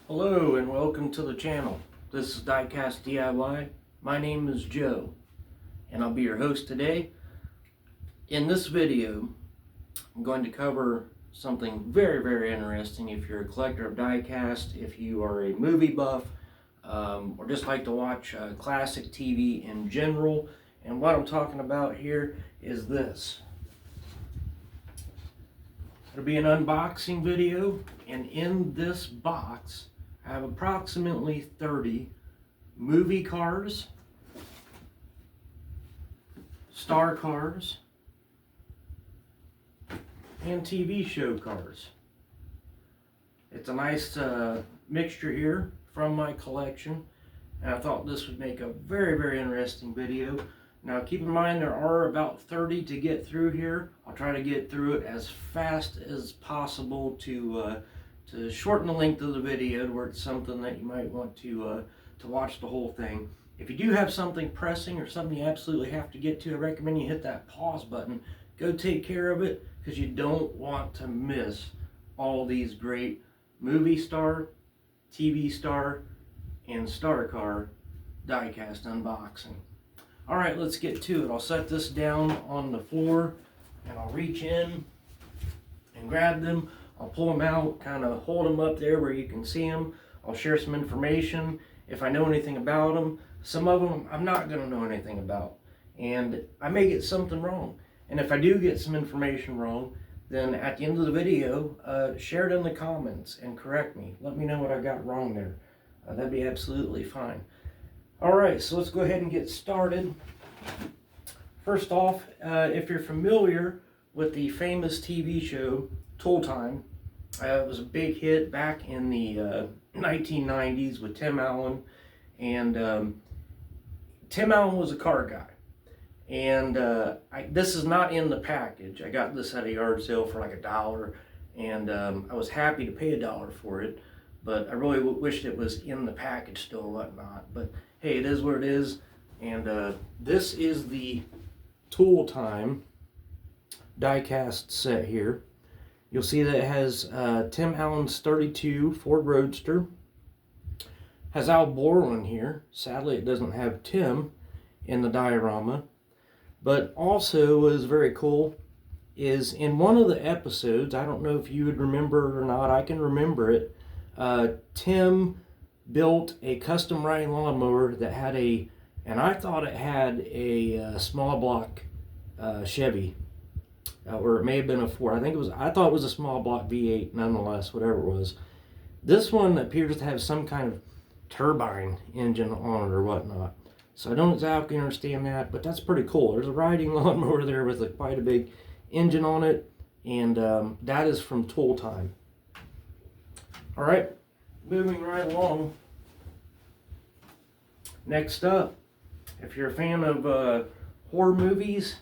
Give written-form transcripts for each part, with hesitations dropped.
Hello and welcome to the channel. This is Diecast DIY. My name is Joe and I'll be your host today. In this video, I'm going to cover something very interesting if you're a collector of diecast, if you are a movie buff, or just like to watch classic TV in general. And what I'm talking about here is this. It'll be an unboxing video, and in this box I have approximately 30 movie cars, star cars, and TV show cars. It's a nice mixture here from my collection, and I thought this would make a very interesting video. Now keep in mind there are about 30 to get through here. I'll try to get through it as fast as possible to shorten the length of the video to where it's something that you might want to watch the whole thing. If you do have something pressing or something you absolutely have to get to, I recommend you hit that pause button. Go take care of it, because you don't want to miss all these great movie star, TV star, and star car diecast unboxing. Alright, let's get to it. I'll set this down on the floor and I'll reach in and grab them. I'll pull them out, kind of hold them up there where you can see them. I'll share some information if I know anything about them. Some of them I'm not going to know anything about, and I may get something wrong. And if I do get some information wrong, then at the end of the video, share it in the comments and correct me. Let me know what I got wrong there. That'd be absolutely fine. Alright, so let's go ahead and get started. First off, if you're familiar with the famous TV show Tool Time, it was a big hit back in the 1990s with Tim Allen. And Tim Allen was a car guy. And this is not in the package. I got this at a yard sale for like $1, and I was happy to pay $1 for it, but I really wished it was in the package still or whatnot. But hey, it is what it is. And this is the Tool Time diecast set here. You'll see that it has Tim Allen's 32 Ford Roadster. Has Al Borland here. Sadly, it doesn't have Tim in the diorama. But also what is very cool is in one of the episodes, I don't know if you would remember it or not, I can remember it, Tim built a custom riding lawnmower that had and I thought it had a small block Chevy, or it may have been a Ford. I thought it was a small block V8 nonetheless, whatever it was. This one appears to have some kind of turbine engine on it or whatnot. So I don't exactly understand that, but that's pretty cool. There's a riding lawnmower there with quite a big engine on it, and that is from Tool Time. Alright, moving right along. Next up, if you're a fan of horror movies,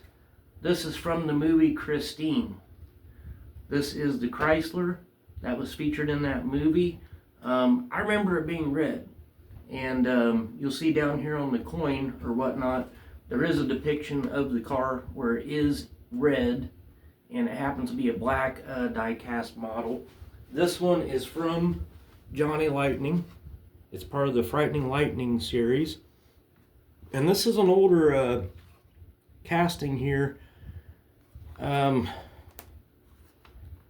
this is from the movie Christine. This is the Chrysler that was featured in that movie. I remember it being red. And you'll see down here on the coin or whatnot, there is a depiction of the car where it is red, and it happens to be a black die-cast model. This one is from Johnny Lightning. It's part of the Frightening Lightning series. And this is an older casting here.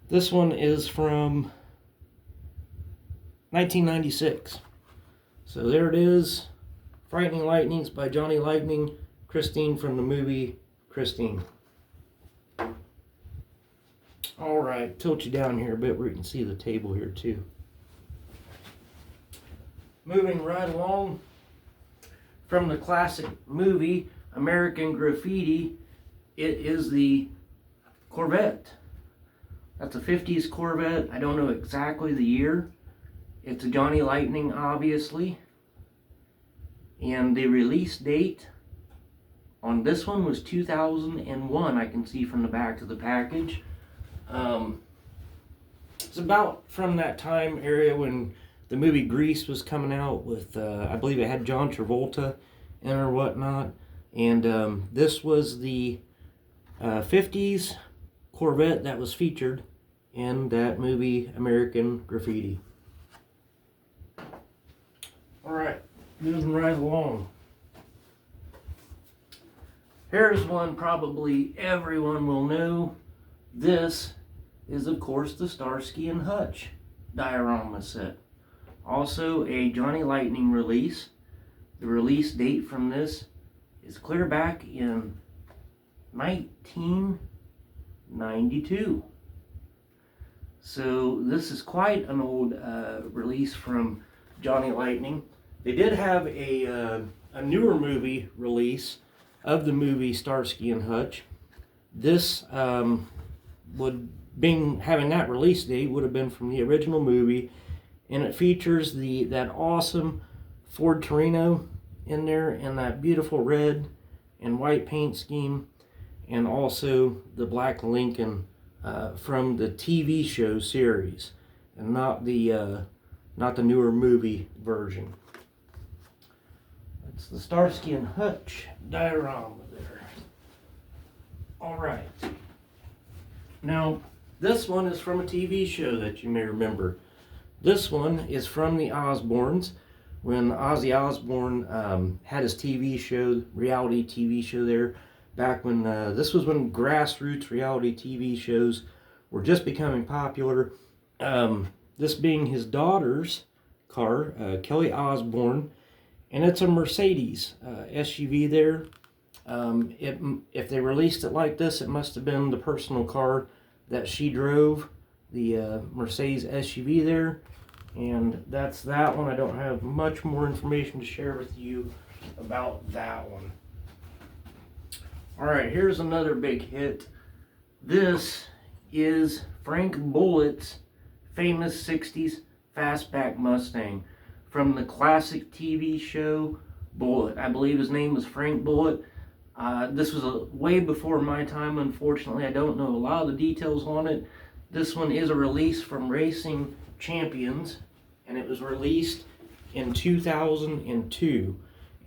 This one is from 1996. So there it is, Frightening Lightnings by Johnny Lightning, Christine from the movie Christine. Alright, tilt you down here a bit where you can see the table here too. Moving right along, from the classic movie American Graffiti, it is the Corvette. That's a 50s Corvette. I don't know exactly the year. It's a Johnny Lightning, obviously. And the release date on this one was 2001, I can see from the back of the package. It's about from that time area when the movie Grease was coming out with, I believe it had John Travolta in or whatnot. And this was the 50s Corvette that was featured in that movie American Graffiti. Alright, moving right along. Here's one probably everyone will know. This is, of course, the Starsky and Hutch diorama set. Also a Johnny Lightning release. The release date from this is clear back in 1992. So this is quite an old release from Johnny Lightning. They did have a newer movie release of the movie Starsky and Hutch. This having that release date would have been from the original movie, and it features that awesome Ford Torino in there in that beautiful red and white paint scheme, and also the black Lincoln from the TV show series, and not the newer movie version. It's the Starsky and Hutch diorama there. All right. Now, this one is from a TV show that you may remember. This one is from the Osbournes, when Ozzy Osbourne had his TV show, reality TV show there, back when, this was when grassroots reality TV shows were just becoming popular. This being his daughter's car, Kelly Osbourne, and it's a Mercedes SUV there. If they released it like this, it must have been the personal car that she drove, the Mercedes SUV there. And that's that one. I don't have much more information to share with you about that one. Alright, here's another big hit. This is Frank Bullitt's famous 60s fastback Mustang from the classic TV show Bullitt. I believe his name was Frank Bullitt. This was way before my time, unfortunately. I don't know a lot of the details on it. This one is a release from Racing Champions, and it was released in 2002.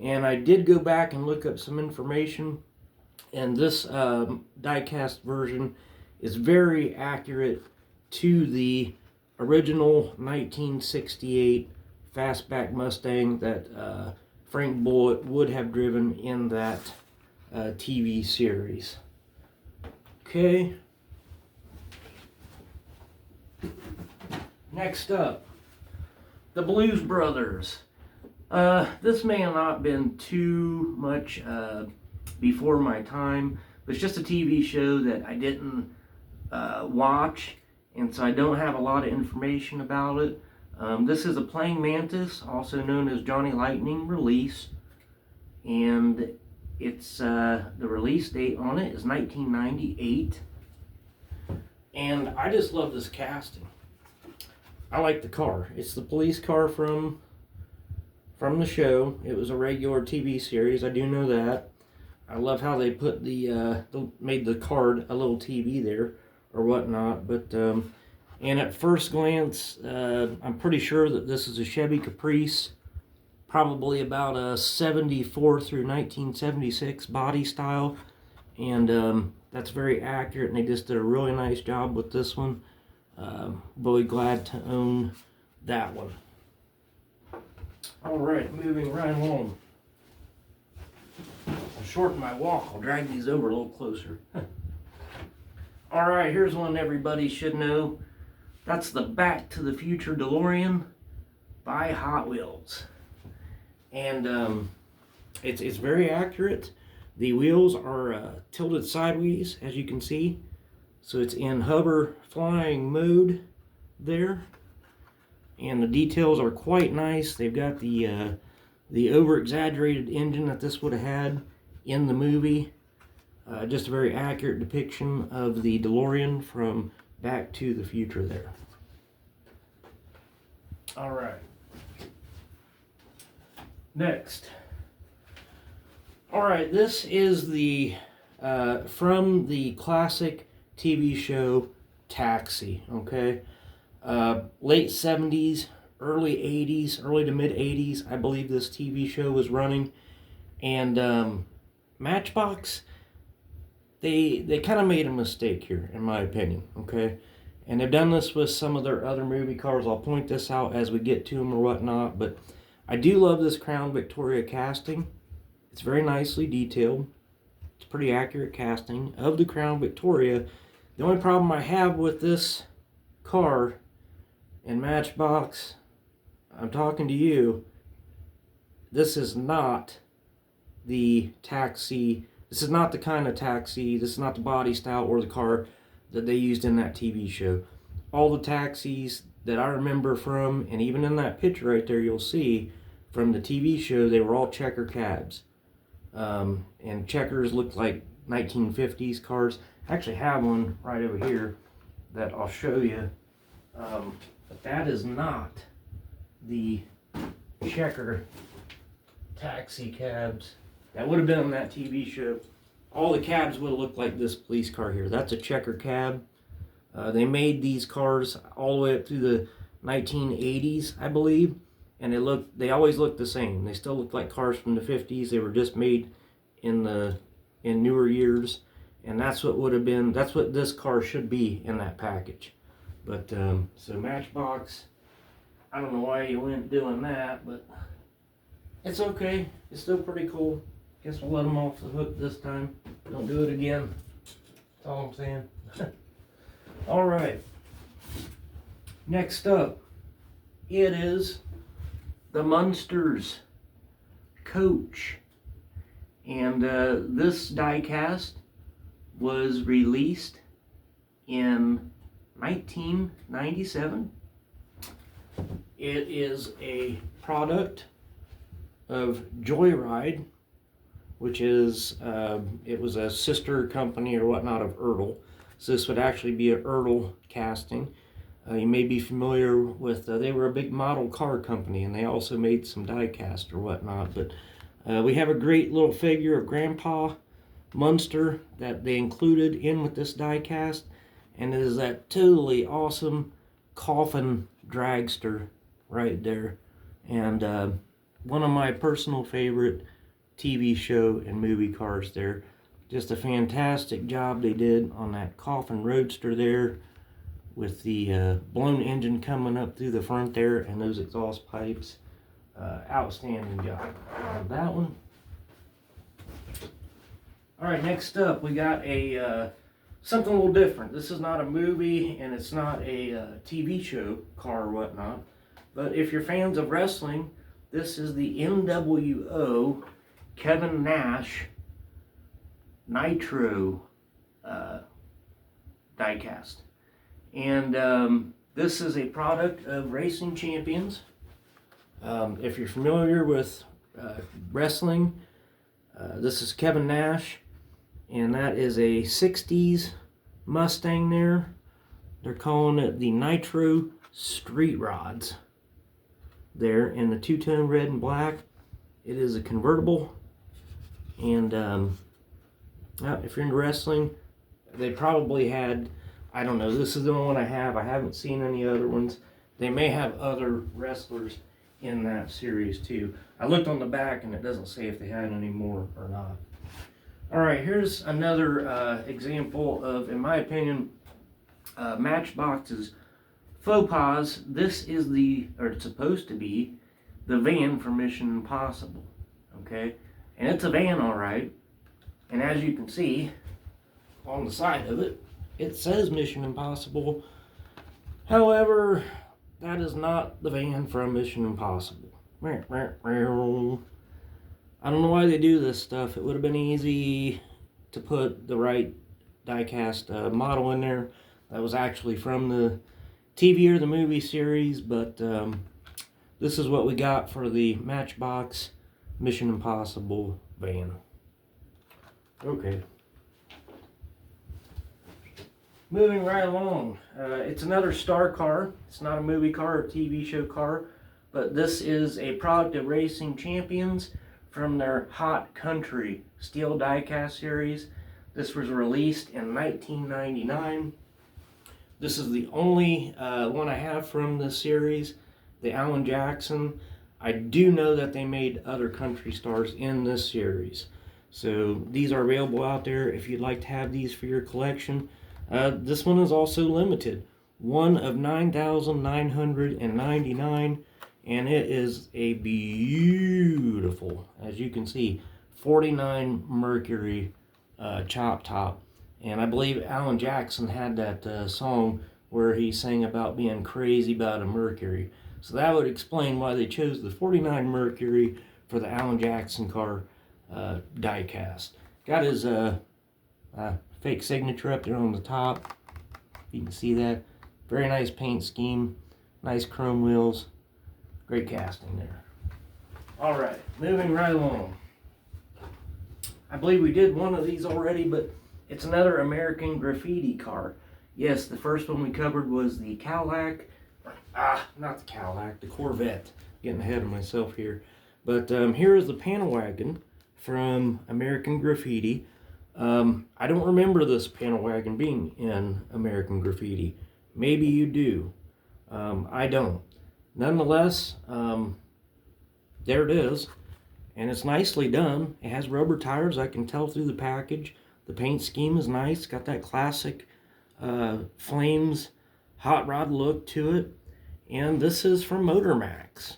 And I did go back and look up some information, and this diecast version is very accurate to the original 1968 fastback Mustang that Frank Bullitt would have driven in that TV series. Okay. Next up, the Blues Brothers. This may have not been too much before my time. It's just a TV show that I didn't watch, and so I don't have a lot of information about it. This is a Playing Mantis, also known as Johnny Lightning release, and it's the release date on it is 1998. And I just love this casting. I like the car. It's the police car from the show. It was a regular TV series. I do know that. I love how they put made the card a little TV there or whatnot. But and at first glance, I'm pretty sure that this is a Chevy Caprice, probably about a 74 through 1976 body style, and that's very accurate. And they just did a really nice job with this one. Really glad to own that one. Alright, moving right along. I'll shorten my walk. I'll drag these over a little closer. Alright, here's one everybody should know. That's the Back to the Future DeLorean by Hot Wheels. And it's very accurate. The wheels are tilted sideways, as you can see. So it's in hover flying mode there. And the details are quite nice. They've got the over-exaggerated engine that this would have had in the movie. Just a very accurate depiction of the DeLorean from Back to the Future there. Alright. Next. Alright, this is the from the classic TV show Taxi, okay? Late 70s, early 80s, early to mid 80s, I believe this TV show was running. And Matchbox, they kind of made a mistake here, in my opinion, okay? And they've done this with some of their other movie cars. I'll point this out as we get to them or whatnot, but I do love this Crown Victoria casting. It's very nicely detailed. It's pretty accurate casting of the Crown Victoria. The only problem I have with this car and Matchbox, I'm talking to you, this is not the taxi. This is not the kind of taxi, this is not the body style or the car that they used in that TV show. All the taxis that I remember from, and even in that picture right there you'll see from the TV show, they were all checker cabs. And checkers looked like 1950s cars. I actually have one right over here that I'll show you. But that is not the checker taxi cabs that would have been on that TV show. All the cabs would have looked like this police car here. That's a checker cab. They made these cars all the way up through the 1980s, I believe, and they always looked the same. They still look like cars from the 50s. They were just made in newer years, and that's what this car should be in that package. But so Matchbox, I don't know why you went doing that, but it's okay. It's still pretty cool. Guess we'll let them off the hook this time. Don't do it again. That's all I'm saying. All right. Next up, it is the Munsters Coach. And this diecast was released in 1997. It is a product of Joyride, which is, it was a sister company or whatnot of Ertl. So this would actually be an Ertl casting. You may be familiar with, they were a big model car company, and they also made some diecast or whatnot. But we have a great little figure of Grandpa Munster that they included in with this diecast, and it is that totally awesome coffin dragster right there. And one of my personal favorite TV show and movie cars there. Just a fantastic job they did on that coffin roadster there, with the blown engine coming up through the front there and those exhaust pipes. Outstanding job on that one. Alright, next up we got a something a little different. This is not a movie and it's not a TV show car or whatnot, but if you're fans of wrestling, this is the NWO Kevin Nash Nitro diecast. And this is a product of Racing Champions. If you're familiar with wrestling, this is Kevin Nash, and that is a 60s Mustang there. They're calling it the Nitro Street Rods there in the two-tone red and black. It is a convertible, and if you're into wrestling, they probably had, I don't know, this is the only one I have. I haven't seen any other ones. They may have other wrestlers in that series too. I looked on the back and it doesn't say if they had any more or not. Alright, here's another example of, in my opinion, Matchbox's faux pas. This is it's supposed to be the van from Mission Impossible. Okay? And it's a van, alright. And as you can see, on the side of it, it says Mission Impossible. However, that is not the van from Mission Impossible. I don't know why they do this stuff. It would have been easy to put the right diecast model in there that was actually from the TV or the movie series, but this is what we got for the Matchbox Mission Impossible van. Okay. Moving right along, it's another star car. It's not a movie car or TV show car, but this is a product of Racing Champions from their Hot Country steel diecast series. This was released in 1999. This is the only one I have from this series, the Alan Jackson. I do know that they made other country stars in this series. So these are available out there if you'd like to have these for your collection. This one is also limited. One of 9,999, and it is a beautiful, as you can see, 49 Mercury chop top. And I believe Alan Jackson had that song where he sang about being crazy about a Mercury. So that would explain why they chose the 49 Mercury for the Alan Jackson car die-cast. Got his fake signature up there on the top. You can see that. Very nice paint scheme. Nice chrome wheels. Great casting there. Alright, moving right along. I believe we did one of these already, but it's another American Graffiti car. Yes, the first one we covered was the Cadillac. Not the Cadillac, the Corvette. Getting ahead of myself here. But here is the panel wagon from American Graffiti. I don't remember this panel wagon being in American Graffiti. Maybe you do. I don't. Nonetheless, there it is. And it's nicely done. It has rubber tires, I can tell through the package. The paint scheme is nice. Got that classic Flames hot rod look to it. And this is from Motormax.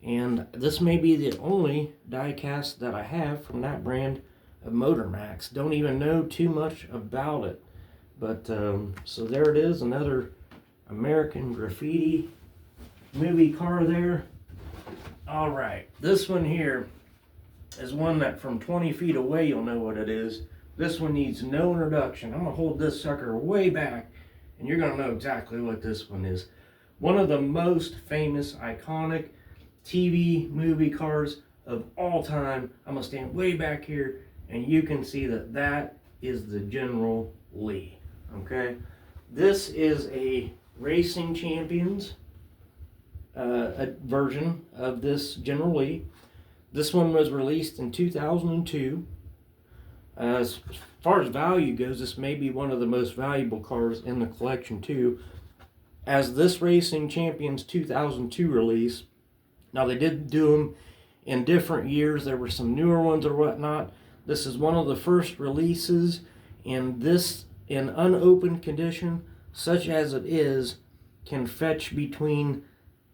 And this may be the only die-cast that I have from that brand of Motormax. Don't even know too much about it. But, so there it is, another American Graffiti movie car there. Alright, this one here is one that from 20 feet away you'll know what it is. This one needs no introduction. I'm going to hold this sucker way back and you're going to know exactly what this one is. One of the most famous, iconic TV movie cars of all time. I'm going to stand way back here and you can see that that is the General Lee. Okay? This is a Racing Champions a version of this General Lee. This one was released in 2002. As far as value goes, this may be one of the most valuable cars in the collection too. As this Racing Champions 2002 release, now they did do them in different years. There were some newer ones or whatnot. This is one of the first releases, and this, in unopened condition, such as it is, can fetch between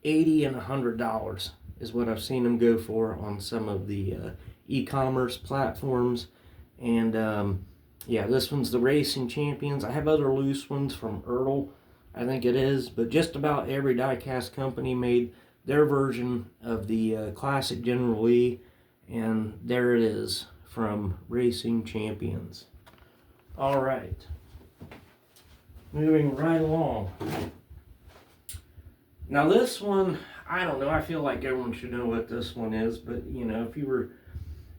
$80 and $100 is what I've seen them go for on some of the e-commerce platforms. And yeah, this one's the Racing Champions. I have other loose ones from Ertl, I think it is, but just about every die-cast company made their version of the classic General Lee, and there it is from Racing Champions. All right, moving right along. Now this one, I don't know, I feel like everyone should know what this one is, but you know, if you're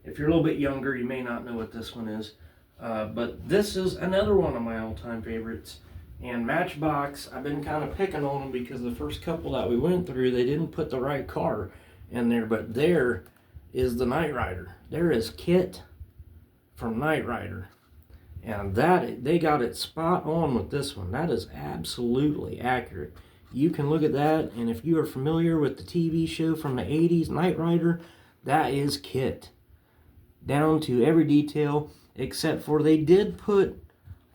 a little bit younger, you may not know what this one is. But this is another one of my all-time favorites. And Matchbox, I've been kind of picking on them because the first couple that we went through, they didn't put the right car in there. But there is the Knight Rider. There is KITT from Knight Rider. And that, they got it spot on with this one. That is absolutely accurate. You can look at that, and if you are familiar with the TV show from the 80s, Knight Rider, that is KITT. Down to every detail, except for they did put,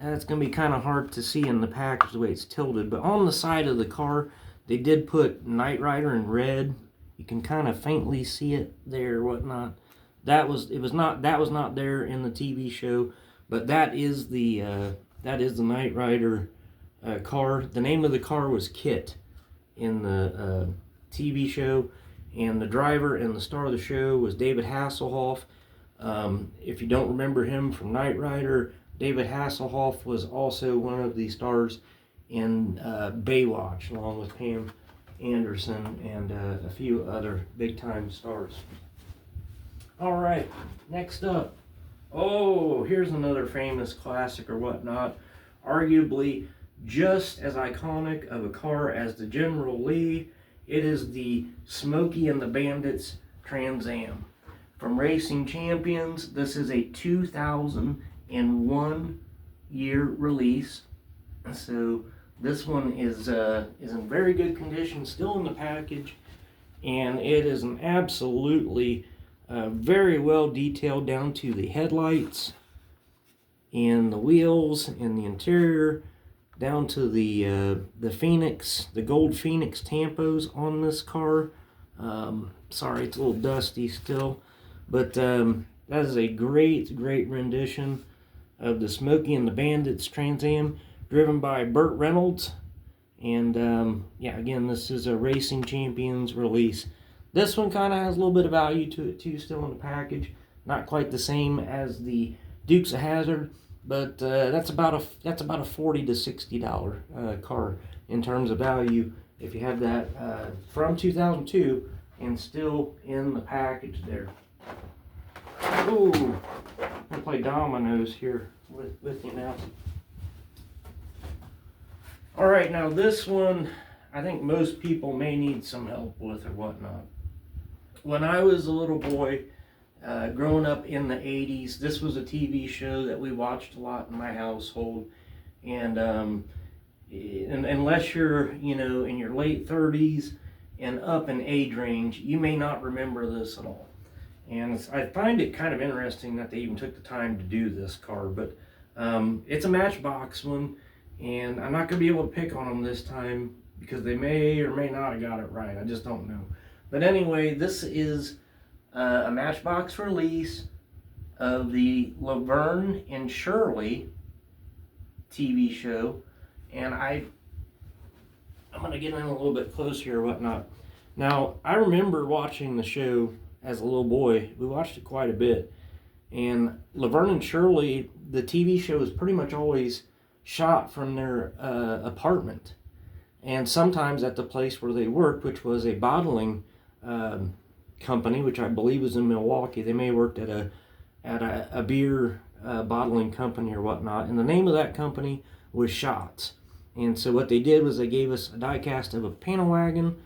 it's going to be kind of hard to see in the package the way it's tilted, but on the side of the car, they did put Knight Rider in red. You can kind of faintly see it there or whatnot. That was not there in the TV show, but that is the Knight Rider car. The name of the car was KITT in the TV show, and the driver and the star of the show was David Hasselhoff. If you don't remember him from Knight Rider, David Hasselhoff was also one of the stars in Baywatch, along with Pam Anderson and a few other big-time stars. All right, next up. Oh, here's another famous classic or whatnot. Arguably just as iconic of a car as the General Lee. It is the Smokey and the Bandits Trans Am. From Racing Champions, this is a 2001 year release. So this one is in very good condition, still in the package, and it is an absolutely very well detailed down to the headlights and the wheels and the interior, down to the Phoenix, the gold Phoenix tampos on this car. Sorry, it's a little dusty still, but that is a great rendition of the Smokey and the Bandits Trans Am, driven by Burt Reynolds. And yeah, again, this is a Racing Champions release. This one kind of has a little bit of value to it too, still in the package. Not quite the same as the Dukes of Hazzard, but that's about a $40 to $60 car in terms of value. If you have that from 2002 and still in the package there. Ooh, I'm gonna play dominoes here with you now. All right, now this one, I think most people may need some help with or whatnot. When I was a little boy, growing up in the 80s, this was a TV show that we watched a lot in my household. And unless you're, in your late 30s and up in age range, you may not remember this at all. And I find it kind of interesting that they even took the time to do this car. But it's a Matchbox one, and I'm not going to be able to pick on them this time because they may or may not have got it right. I just don't know. But anyway, this is a Matchbox release of the Laverne and Shirley TV show. And I'm going to get in a little bit closer or whatnot. Now, I remember watching the show as a little boy. We watched it quite a bit. And Laverne and Shirley, the TV show, is pretty much always shot from their apartment. And sometimes at the place where they worked, which was a bottling company, which I believe was in Milwaukee. They may have worked at a beer bottling company or whatnot. And the name of that company was Schatz. And so what they did was they gave us a die cast of a panel wagon,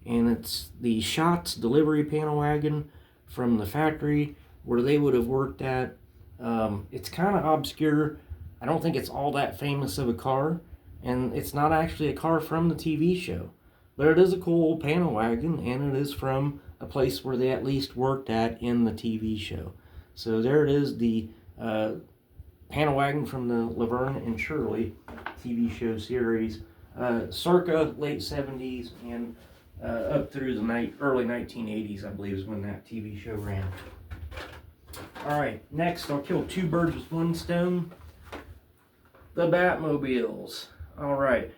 and it's the Schatz delivery panel wagon from the factory where they would have worked at. It's kind of obscure. I don't think it's all that famous of a car, and it's not actually a car from the TV show. But it is a cool panel wagon, and it is from a place where they at least worked at in the TV show. So there it is, the panel wagon from the Laverne and Shirley TV show series, circa late 70s and up through the early 1980s, I believe, is when that TV show ran. Alright, next I'll kill two birds with one stone. The Batmobiles. Alright,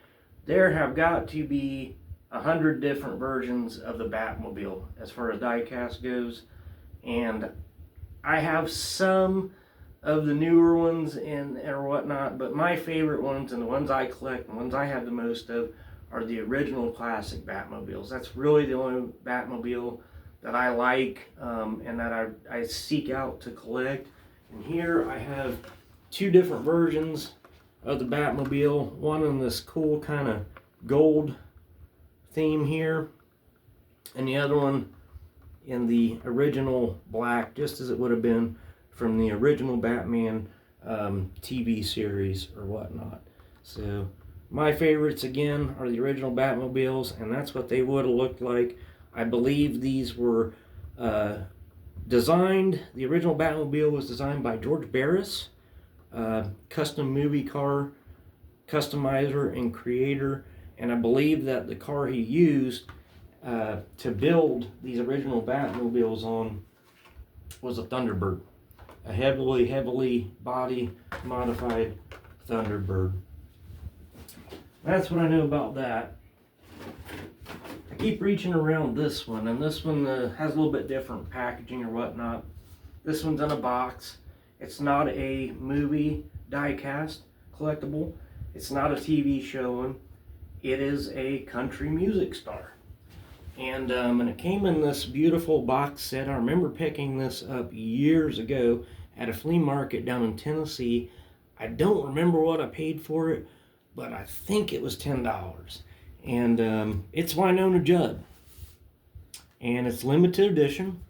there have got to be 100 different versions of the Batmobile as far as diecast goes, and I have some of the newer ones or whatnot, but my favorite ones and the ones I collect, the ones I have the most of, are the original classic Batmobiles. That's really the only Batmobile that I like and that I seek out to collect. And here I have two different versions of the Batmobile, one in this cool kind of gold theme here, and the other one in the original black, just as it would have been from the original Batman TV series or whatnot. So my favorites again are the original Batmobiles, and that's what they would have looked like. I believe these were designed, the original Batmobile was designed by George Barris, custom movie car customizer and creator, and I believe that the car he used to build these original Batmobiles on was a Thunderbird, a heavily body modified Thunderbird. That's what I know about that. I keep reaching around this one, and this one has a little bit different packaging or whatnot. This one's in a box. It's not a movie die-cast collectible. It's not a TV show one. It is a country music star. And it came in this beautiful box set. I remember picking this up years ago at a flea market down in Tennessee. I don't remember what I paid for it, but I think it was $10. And it's Wynonna Judd. And it's limited edition.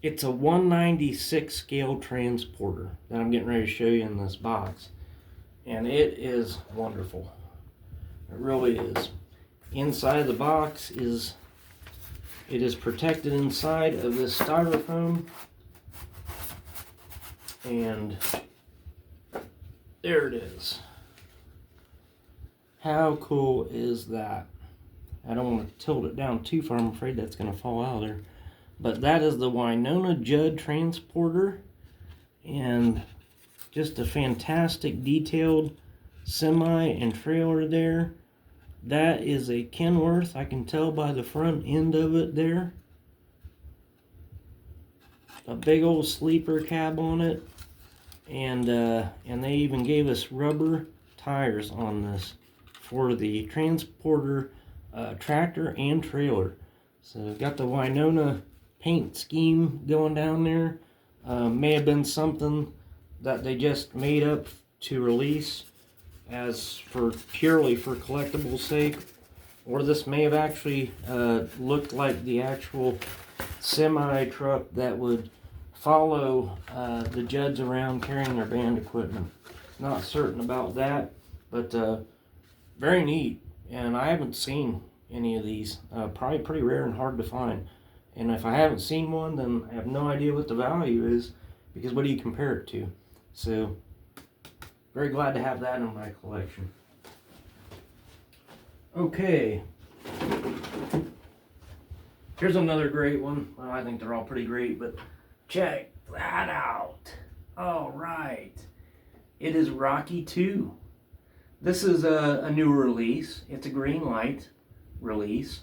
It's a 1/96 scale transporter that I'm getting ready to show you in this box. And it is wonderful. It really is. Inside the box is, it is protected inside of this styrofoam. And there it is. How cool is that? I don't want to tilt it down too far. I'm afraid that's going to fall out of there. But that is the Winona Judd Transporter. And just a fantastic detailed semi and trailer there. That is a Kenworth. I can tell by the front end of it there. A big old sleeper cab on it. And they even gave us rubber tires on this for the transporter tractor and trailer. So got the Winona paint scheme going down there. May have been something that they just made up to release as for purely for collectible sake, or this may have actually looked like the actual semi truck that would follow the Judds around carrying their band equipment. Not certain about that, but very neat. And I haven't seen any of these. Probably pretty rare and hard to find. And if I haven't seen one, then I have no idea what the value is, because what do you compare it to? So, very glad to have that in my collection. Okay. Here's another great one. Well, I think they're all pretty great, but check that out. All right. It is Rocky 2. This is a newer release. It's a green light release.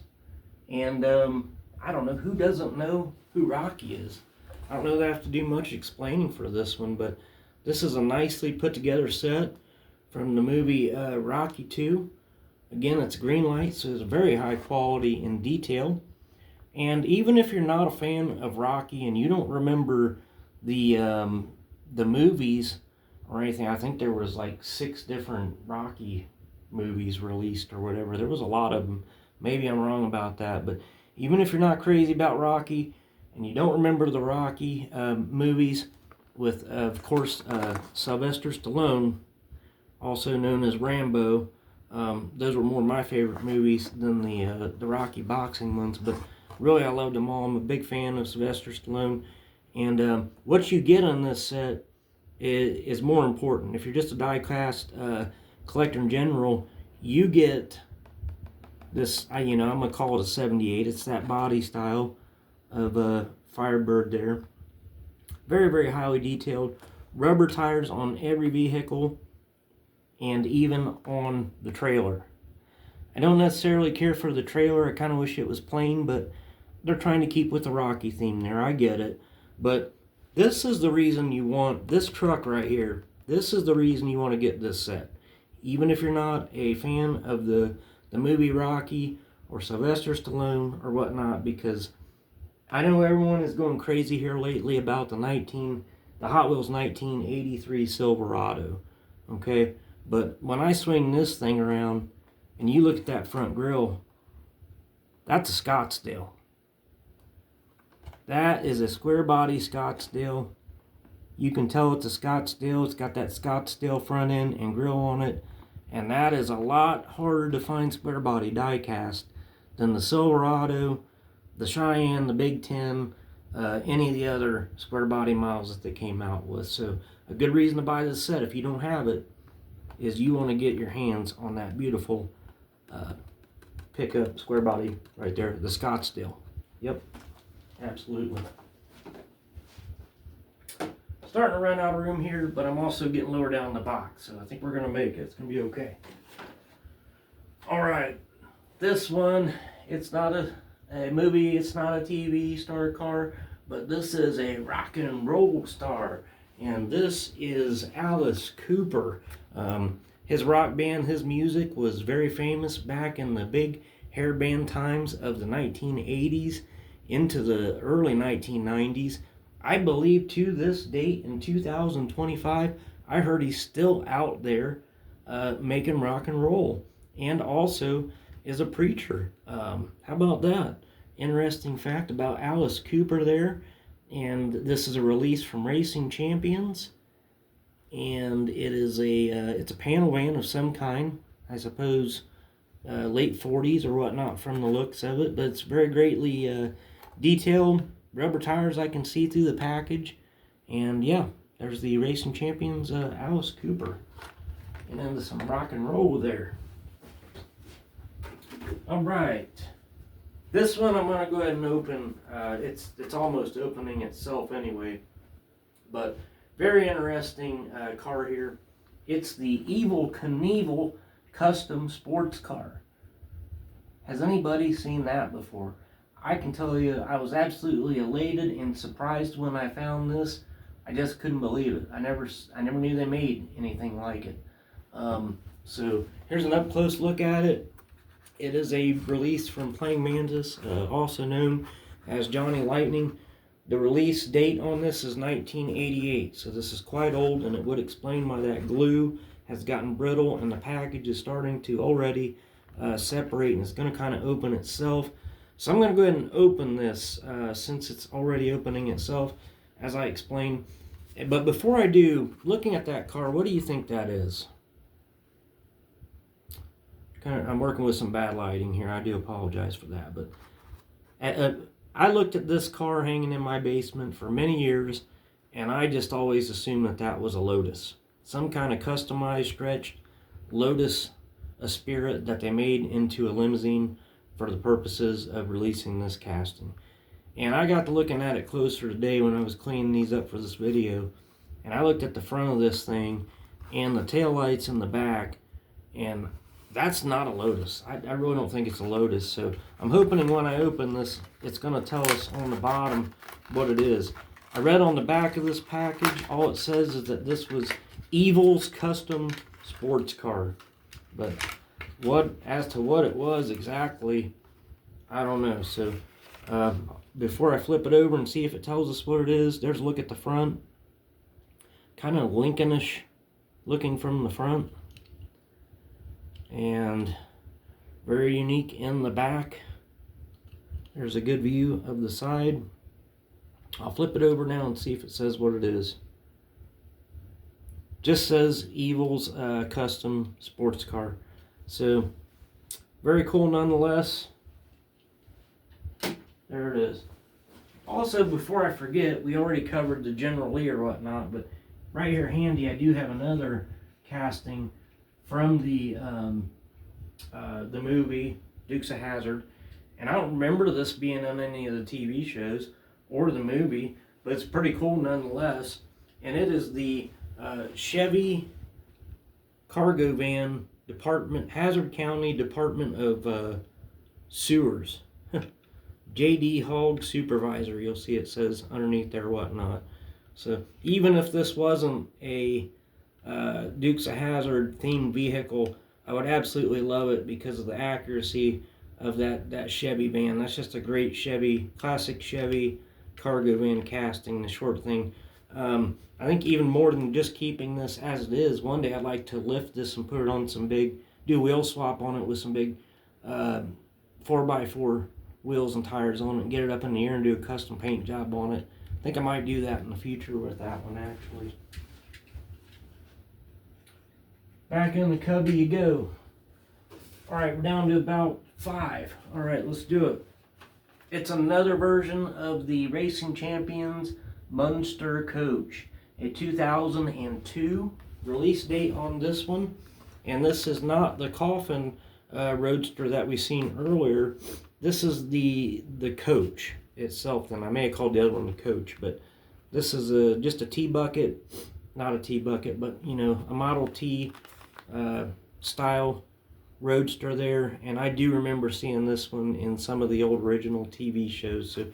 And I don't know, who doesn't know who Rocky is? I don't know that I have to do much explaining for this one, but this is a nicely put together set from the movie Rocky 2. Again, it's green light, so it's very high quality in detail. And even if you're not a fan of Rocky and you don't remember the movies or anything, I think there was like 6 different Rocky movies released or whatever. There was a lot of them. Maybe I'm wrong about that, but even if you're not crazy about Rocky and you don't remember the Rocky movies with, of course, Sylvester Stallone, also known as Rambo, those were more my favorite movies than the Rocky boxing ones, but really I loved them all. I'm a big fan of Sylvester Stallone, and what you get on this set is more important. If you're just a die-cast collector in general, you get this, I'm going to call it a 78. It's that body style of Firebird there. Very, very highly detailed. Rubber tires on every vehicle and even on the trailer. I don't necessarily care for the trailer. I kind of wish it was plain, but they're trying to keep with the Rocky theme there. I get it. But this is the reason you want this truck right here. This is the reason you want to get this set. Even if you're not a fan of the movie Rocky or Sylvester Stallone or whatnot, because I know everyone is going crazy here lately about the Hot Wheels 1983 Silverado. Okay? But when I swing this thing around and you look at that front grille, that's a Scottsdale. That is a square body Scottsdale. You can tell it's a Scottsdale. It's got that Scottsdale front end and grille on it. And that is a lot harder to find square body die cast than the Silverado, the Cheyenne, the Big Ten, any of the other square body models that they came out with. So a good reason to buy this set if you don't have it is you want to get your hands on that beautiful pickup square body right there, the Scottsdale. Yep, absolutely. Starting to run out of room here, but I'm also getting lower down the box, so I think we're going to make it. It's going to be okay. Alright, this one, it's not a movie, it's not a TV star car, but this is a rock and roll star, and this is Alice Cooper. His rock band, his music was very famous back in the big hair band times of the 1980s into the early 1990s. I believe to this date in 2025, I heard he's still out there making rock and roll, and also is a preacher. How about that? Interesting fact about Alice Cooper there. And this is a release from Racing Champions, and it is it's a panel van of some kind, I suppose late 40s or whatnot from the looks of it, but it's very greatly detailed. Rubber tires I can see through the package, and yeah, there's the Racing Champions Alice Cooper, and into some rock and roll there. All right. This one I'm going to go ahead and open. It's almost opening itself anyway. But very interesting car here. It's the Evel Knievel Custom Sports Car. Has anybody seen that before? I can tell you, I was absolutely elated and surprised when I found this. I just couldn't believe it. I never knew they made anything like it. So here's an up close look at it. It is a release from Praying Mantis, also known as Johnny Lightning. The release date on this is 1988, so this is quite old, and it would explain why that glue has gotten brittle and the package is starting to already separate, and it's going to kind of open itself. So I'm going to go ahead and open this since it's already opening itself, as I explained. But before I do, looking at that car, what do you think that is? I'm working with some bad lighting here. I do apologize for that, but I looked at this car hanging in my basement for many years, and I just always assumed that that was a Lotus. Some kind of customized, stretched Lotus, a Spirit that they made into a limousine for the purposes of releasing this casting. And I got to looking at it closer today when I was cleaning these up for this video, and I looked at the front of this thing and the taillights in the back, and that's not a Lotus. I really don't think it's a Lotus. So I'm hoping when I open this, it's going to tell us on the bottom what it is. I read on the back of this package, all it says is that this was Evel's Custom Sports Car. But as to what it was exactly, I don't know. So before I flip it over and see if it tells us what it is, there's a look at the front. Kind of Lincolnish looking from the front. And very unique in the back. There's a good view of the side. I'll flip it over now and see if it says what it is. Just says Evel's Custom Sports Car. So very cool nonetheless. There it is. Also, before I forget, we already covered the General Lee or whatnot, but right here handy I do have another casting from the movie Dukes of Hazzard, and I don't remember this being on any of the TV shows or the movie, but it's pretty cool nonetheless. And it is the Chevy cargo van department, Hazzard County Department of Sewers, J.D. Hogg Supervisor. You'll see it says underneath there whatnot. So even if this wasn't a Dukes of Hazzard themed vehicle, I would absolutely love it because of the accuracy of that Chevy van. That's just a great Chevy, classic Chevy cargo van casting, the short thing. I think even more than just keeping this as it is, one day I'd like to lift this and put it on some big, do a wheel swap on it with some big 4x4 wheels and tires on it and get it up in the air and do a custom paint job on it. I think I might do that in the future with that one actually. Back in the cubby you go. Alright, we're down to about 5. Alright, let's do it. It's another version of the Racing Champions Munster Coach. A 2002 release date on this one. And this is not the Coffin Roadster that we seen earlier. This is the Coach itself. And I may have called the other one the Coach, but this is just a T-bucket. Not a T-bucket, but you know, a Model T style Roadster there. And I do remember seeing this one in some of the old original TV shows. So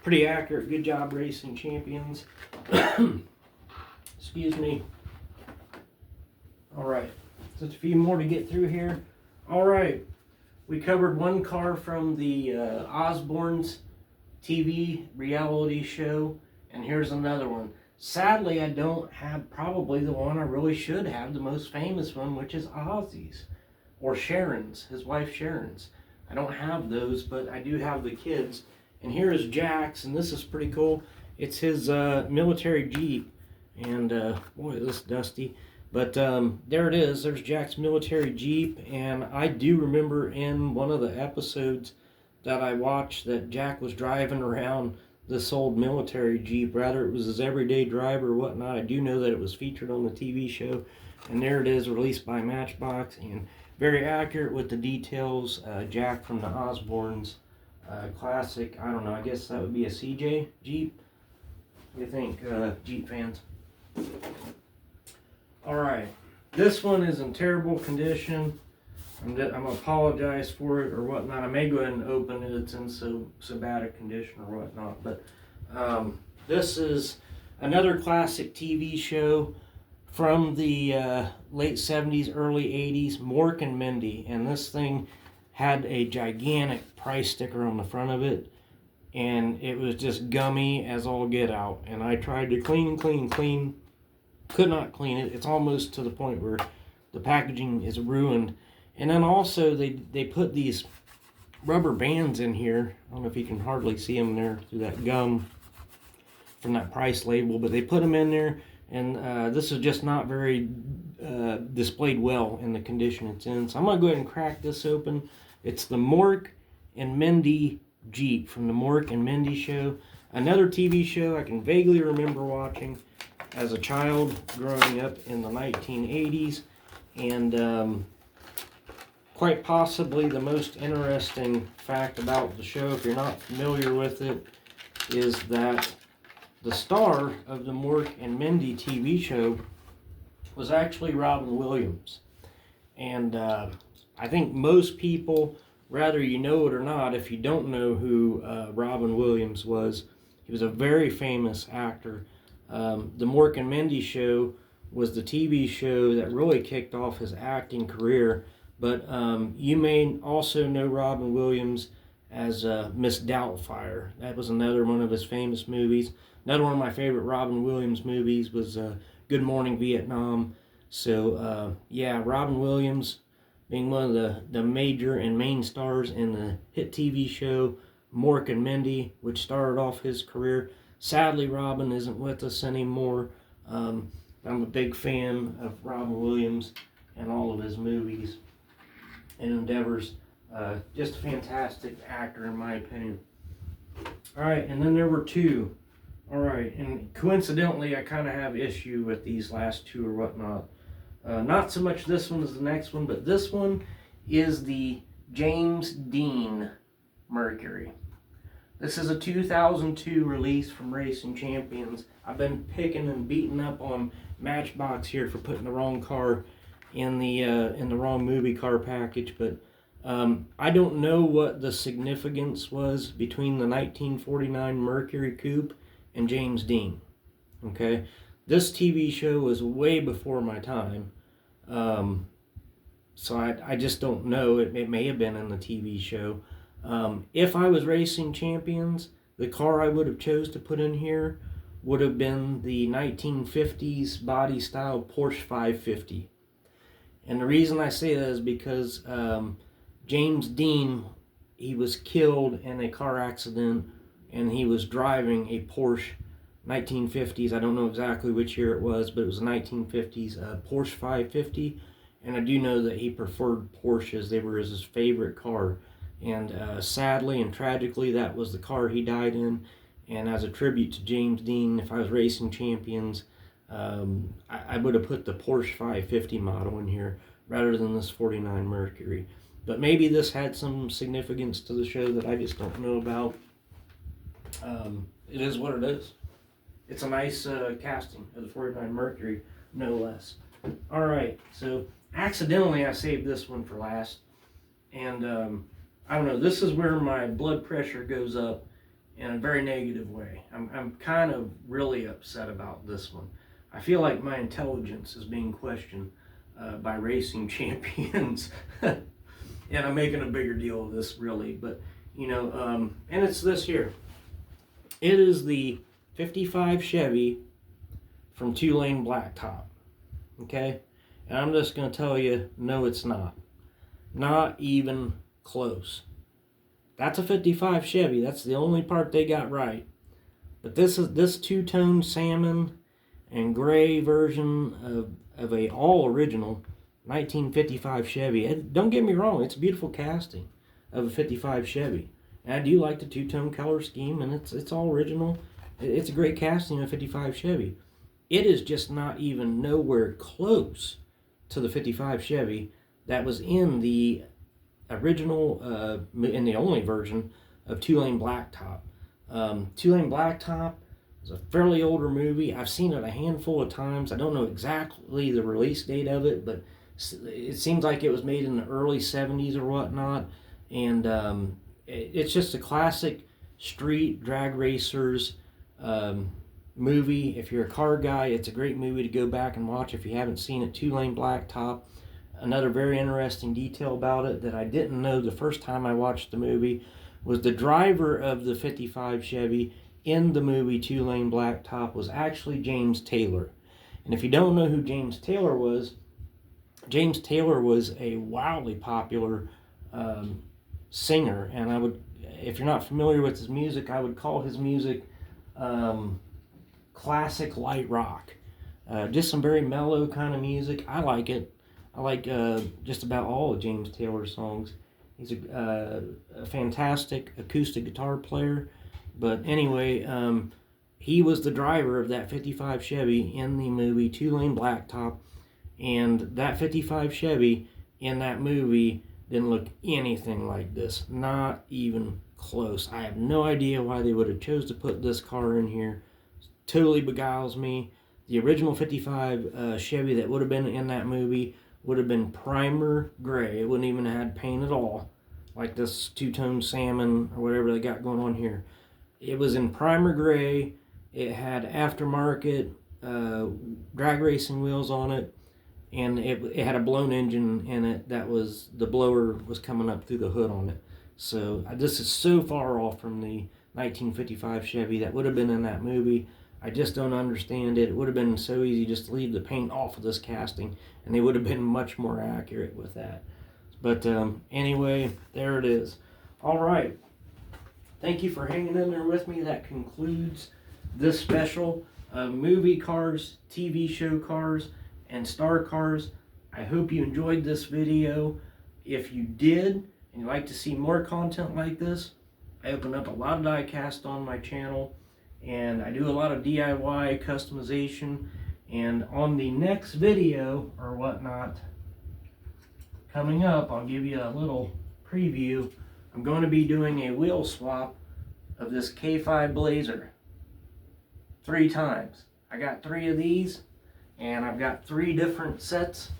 pretty accurate. Good job, Racing Champions. Excuse me. Alright, just a few more to get through here. Alright, we covered one car from the Osbournes TV reality show, and here's another one. Sadly, I don't have probably the one I really should have, the most famous one, which is Ozzy's, or Sharon's, his wife Sharon's. I don't have those, but I do have the kids. And here is Jack's, and this is pretty cool. It's his military Jeep, and boy, this is dusty. But there it is. There's Jack's military Jeep, and I do remember in one of the episodes that I watched that Jack was driving around this old military Jeep. Rather, it was his everyday driver or whatnot. I do know that it was featured on the TV show, and there it is, released by Matchbox. And very accurate with the details. Jack from the Osbornes, classic. I don't know, I guess that would be a CJ Jeep. What do you think, Jeep fans? Alright, this one is in terrible condition. I'm gonna apologize for it or whatnot. I may go ahead and open it. It's in so bad a condition or whatnot. But this is another classic TV show from the late 70s, early 80s, Mork and Mindy. And this thing had a gigantic price sticker on the front of it. And it was just gummy as all get out. And I tried to clean. Could not clean it. It's almost to the point where the packaging is ruined. And then also they put these rubber bands in here. I don't know if you can hardly see them there through that gum from that price label, but they put them in there, and this is just not very displayed well in the condition it's in. So I'm going to go ahead and crack this open. It's the Mork and Mindy Jeep from the Mork and Mindy Show. Another TV show I can vaguely remember watching as a child growing up in the 1980s, and quite possibly the most interesting fact about the show, if you're not familiar with it, is that the star of the Mork and Mindy TV show was actually Robin Williams. And I think most people, whether you know it or not, if you don't know who Robin Williams was, he was a very famous actor. The Mork and Mindy show was the TV show that really kicked off his acting career. But you may also know Robin Williams as Miss Doubtfire. That was another one of his famous movies. Another one of my favorite Robin Williams movies was Good Morning Vietnam. So yeah, Robin Williams being one of the major and main stars in the hit TV show Mork and Mindy, which started off his career. Sadly, Robin isn't with us anymore. I'm a big fan of Robin Williams and all of his movies and endeavors. Just a fantastic actor in my opinion. Alright, and then there were two. Alright, and coincidentally I kind of have issue with these last two or whatnot. Not so much this one as the next one, but this one is the James Dean Mercury. This is a 2002 release from Racing Champions. I've been picking and beating up on Matchbox here for putting the wrong car in the wrong movie car package, but I don't know what the significance was between the 1949 Mercury Coupe and James Dean. Okay, this TV show was way before my time, so I just don't know. It may have been in the TV show. If I was Racing Champions, the car I would have chose to put in here would have been the 1950s body style Porsche 550. And the reason I say that is because James Dean, he was killed in a car accident, and he was driving a Porsche 1950s. I don't know exactly which year it was, but it was a 1950s Porsche 550. And I do know that he preferred Porsches. They were his favorite car. And sadly and tragically, that was the car he died in. And as a tribute to James Dean, if I was Racing Champions, I would have put the Porsche 550 model in here rather than this 49 Mercury. But maybe this had some significance to the show that I just don't know about. It is what it is. It's a nice casting of the 49 Mercury, no less. Alright, so accidentally I saved this one for last. And I don't know, this is where my blood pressure goes up in a very negative way. I'm kind of really upset about this one. I feel like my intelligence is being questioned by Racing Champions. And I'm making a bigger deal of this, really. But, you know, and it's this here. It is the 55 Chevy from Two-Lane Blacktop. Okay? And I'm just going to tell you, no, it's not. Not even close. That's a 55 Chevy. That's the only part they got right. But this two-tone salmon and gray version of a all original 1955 Chevy. Don't get me wrong, it's a beautiful casting of a 55 Chevy. And I do like the two-tone color scheme, and it's all original. It's a great casting of a 55 Chevy. It is just not even nowhere close to the 55 Chevy that was in the original in the only version of Two-Lane Blacktop. Two-Lane Blacktop is a fairly older movie. I've seen it a handful of times. I don't know exactly the release date of it, but it seems like it was made in the early 70s or whatnot. And it's just a classic street drag racers movie. If you're a car guy, it's a great movie to go back and watch if you haven't seen it. Two-Lane Blacktop. Another very interesting detail about it that I didn't know the first time I watched the movie was the driver of the 55 Chevy in the movie Two-Lane Blacktop was actually James Taylor. And if you don't know who James Taylor was a wildly popular singer. And if you're not familiar with his music, I would call his music classic light rock. Just some very mellow kind of music. I like it. I like just about all of James Taylor's songs. He's a fantastic acoustic guitar player. But anyway, he was the driver of that 55 Chevy in the movie Two-Lane Blacktop. And that 55 Chevy in that movie didn't look anything like this. Not even close. I have no idea why they would have chose to put this car in here. Totally beguiles me. The original 55 Chevy that would have been in that movie would have been primer gray. It wouldn't even have had paint at all, like this two-tone salmon or whatever they got going on here. It was in primer gray. It had aftermarket drag racing wheels on it, and it had a blown engine in it that was, the blower was coming up through the hood on it. So this is so far off from the 1955 Chevy that would have been in that movie. I just don't understand it. It would have been so easy just to leave the paint off of this casting, and they would have been much more accurate with that. But anyway, there it is. All right. Thank you for hanging in there with me. That concludes this special movie cars, TV show cars, and star cars. I hope you enjoyed this video. If you did, and you'd like to see more content like this, I open up a lot of die-cast on my channel. And I do a lot of DIY customization. And on the next video or whatnot coming up, I'll give you a little preview. I'm going to be doing a wheel swap of this K5 Blazer 3 times. I got 3 of these, and I've got 3 different sets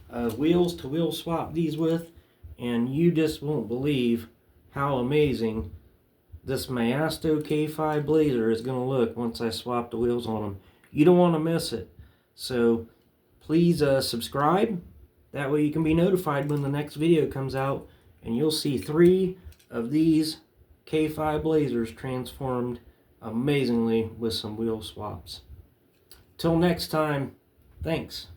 of wheels to wheel swap these with. And you just won't believe how amazing this Maisto K5 Blazer is going to look once I swap the wheels on them. You don't want to miss it. So please subscribe. That way you can be notified when the next video comes out. And you'll see 3 of these K5 Blazers transformed amazingly with some wheel swaps. Till next time, thanks.